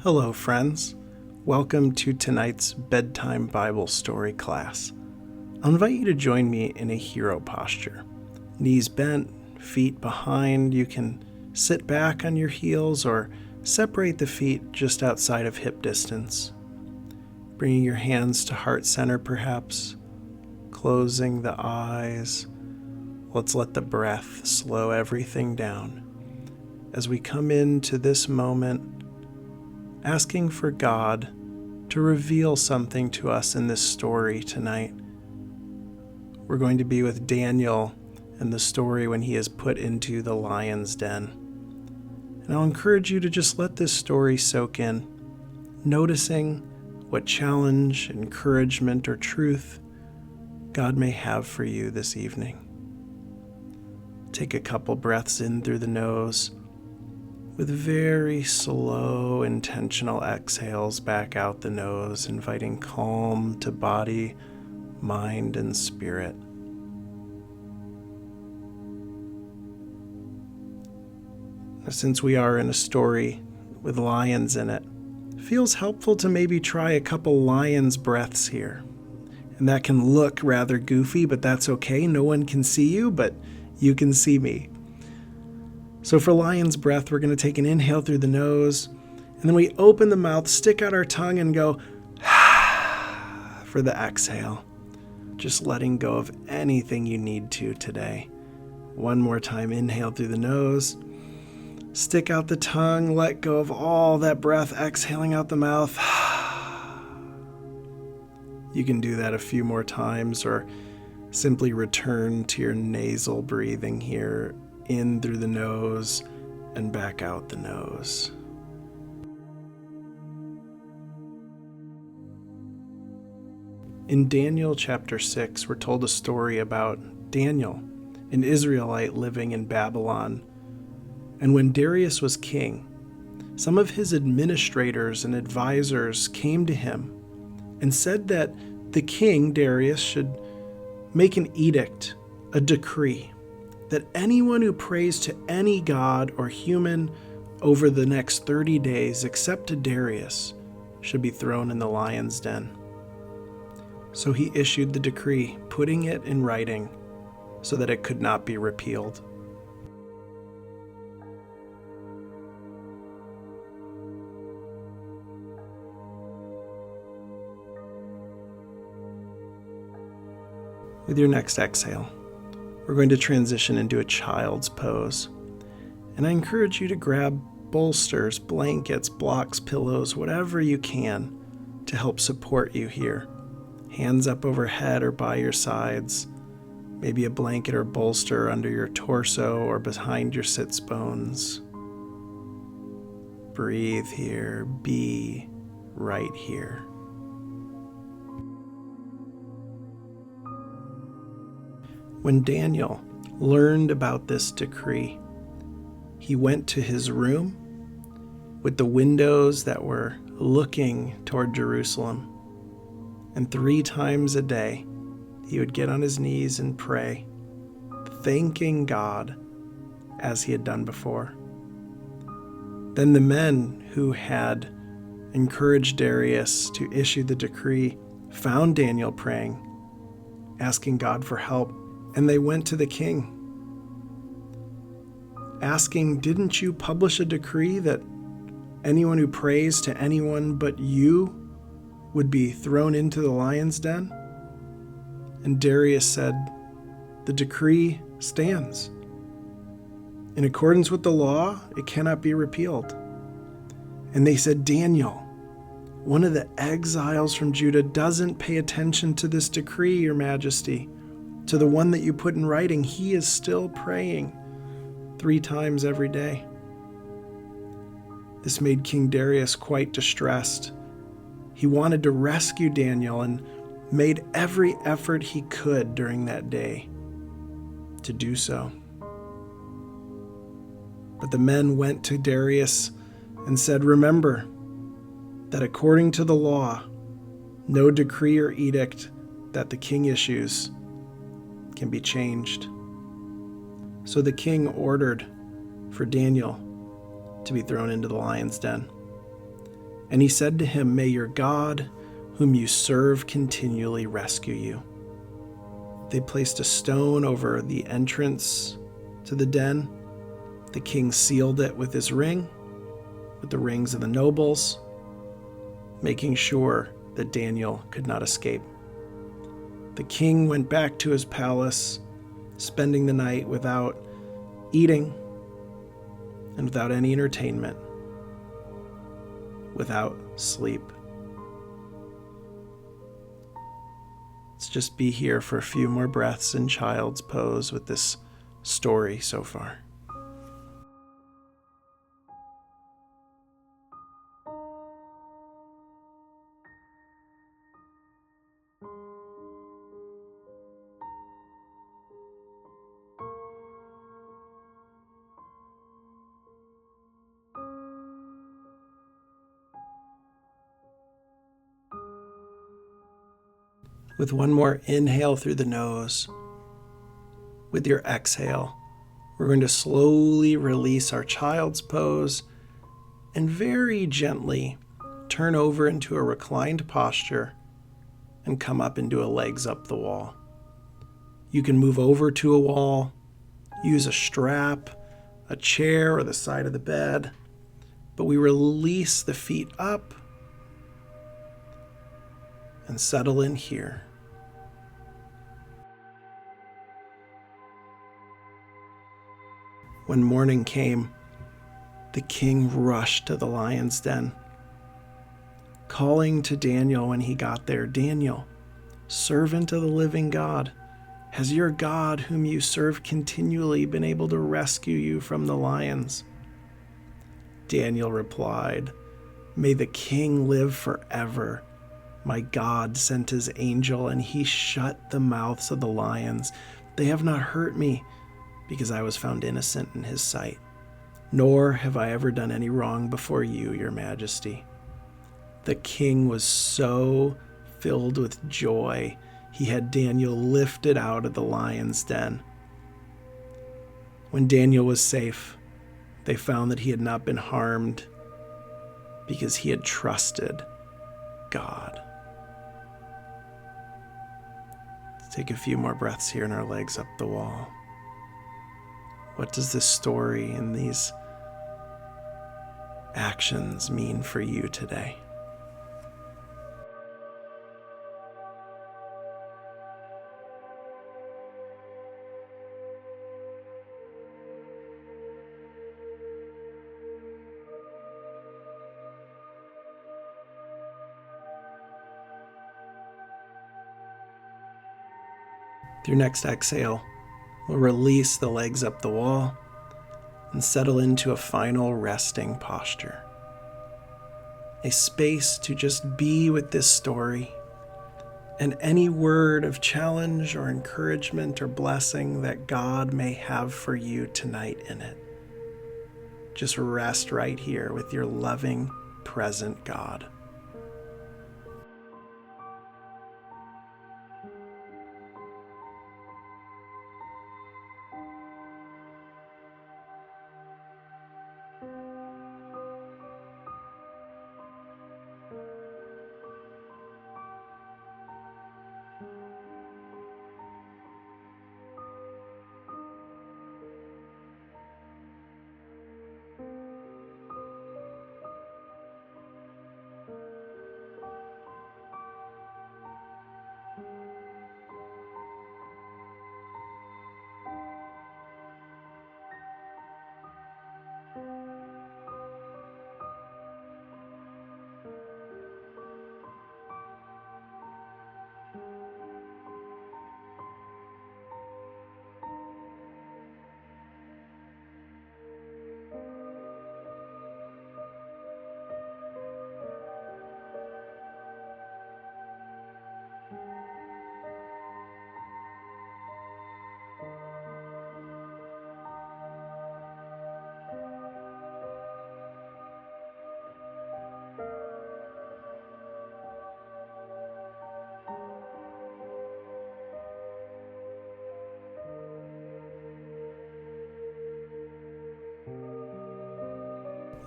Hello, friends. Welcome to tonight's Bedtime Bible story class. I'll invite you to join me in a hero posture. Knees bent, feet behind. You can sit back on your heels or separate the feet just outside of hip distance. Bringing your hands to heart center, perhaps. Closing the eyes. Let's let the breath slow everything down. As we come into this moment, asking for God to reveal something to us in this story tonight. We're going to be with Daniel and the story when he is put into the lion's den. And I'll encourage you to just let this story soak in, noticing what challenge, encouragement, or truth God may have for you this evening. Take a couple breaths in through the nose, with very slow, intentional exhales back out the nose, inviting calm to body, mind, and spirit. Since we are in a story with lions in it, it feels helpful to maybe try a couple lion's breaths here. And that can look rather goofy, but that's okay. No one can see you, but you can see me. So for lion's breath, we're going to take an inhale through the nose, and then we open the mouth, stick out our tongue, and go for the exhale. Just letting go of anything you need to today. One more time, inhale through the nose, stick out the tongue, let go of all that breath, exhaling out the mouth. You can do that a few more times, or simply return to your nasal breathing here. In through the nose and back out the nose. In Daniel chapter 6, we're told a story about Daniel, an Israelite living in Babylon. And when Darius was king, some of his administrators and advisors came to him and said that the king, Darius, should make an edict, a decree, that anyone who prays to any god or human over the next 30 days except to Darius should be thrown in the lion's den. So he issued the decree, putting it in writing so that it could not be repealed. With your next exhale, we're going to transition into a child's pose. And I encourage you to grab bolsters, blankets, blocks, pillows, whatever you can to help support you here. Hands up overhead or by your sides. Maybe a blanket or bolster under your torso or behind your sits bones. Breathe here. Be right here. When Daniel learned about this decree, he went to his room with the windows that were looking toward Jerusalem. And 3 times a day, he would get on his knees and pray, thanking God as he had done before. Then the men who had encouraged Darius to issue the decree found Daniel praying, asking God for help. And they went to the king, asking, "Didn't you publish a decree that anyone who prays to anyone but you would be thrown into the lion's den?" And Darius said, "The decree stands. In accordance with the law, it cannot be repealed." And they said, "Daniel, one of the exiles from Judah, doesn't pay attention to this decree, Your Majesty. To the one that you put in writing, he is still praying 3 times every day." This made King Darius quite distressed. He wanted to rescue Daniel and made every effort he could during that day to do so. But the men went to Darius and said, "Remember that according to the law, no decree or edict that the king issues can be changed." So the king ordered for Daniel to be thrown into the lion's den. And he said to him, "May your God, whom you serve, continually rescue you." They placed a stone over the entrance to the den. The king sealed it with his ring, with the rings of the nobles, making sure that Daniel could not escape. The king went back to his palace, spending the night without eating and without any entertainment, without sleep. Let's just be here for a few more breaths in child's pose with this story so far. With one more inhale through the nose, with your exhale, we're going to slowly release our child's pose and very gently turn over into a reclined posture and come up into a legs up the wall. You can move over to a wall, use a strap, a chair, or the side of the bed, but we release the feet up and settle in here. When morning came, the king rushed to the lion's den, calling to Daniel when he got there, "Daniel, servant of the living God, has your God, whom you serve continually, been able to rescue you from the lions?" Daniel replied, "May the king live forever. My God sent his angel, and he shut the mouths of the lions. They have not hurt me, because I was found innocent in his sight. Nor have I ever done any wrong before you, your majesty." The king was so filled with joy, he had Daniel lifted out of the lion's den. When Daniel was safe, they found that he had not been harmed because he had trusted God. Let's take a few more breaths here in our legs up the wall. What does this story and these actions mean for you today? With your next exhale, we'll release the legs up the wall and settle into a final resting posture. A space to just be with this story and any word of challenge or encouragement or blessing that God may have for you tonight in it. Just rest right here with your loving, present God.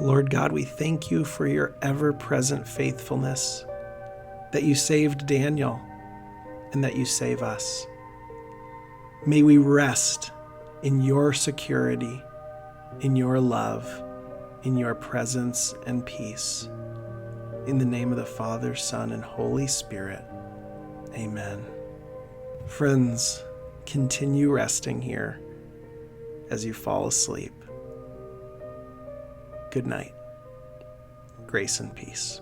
Lord God, we thank you for your ever-present faithfulness, that you saved Daniel and that you save us. May we rest in your security, in your love, in your presence and peace. In the name of the Father, Son, and Holy Spirit. Amen. Friends, continue resting here as you fall asleep. Good night. Grace and peace.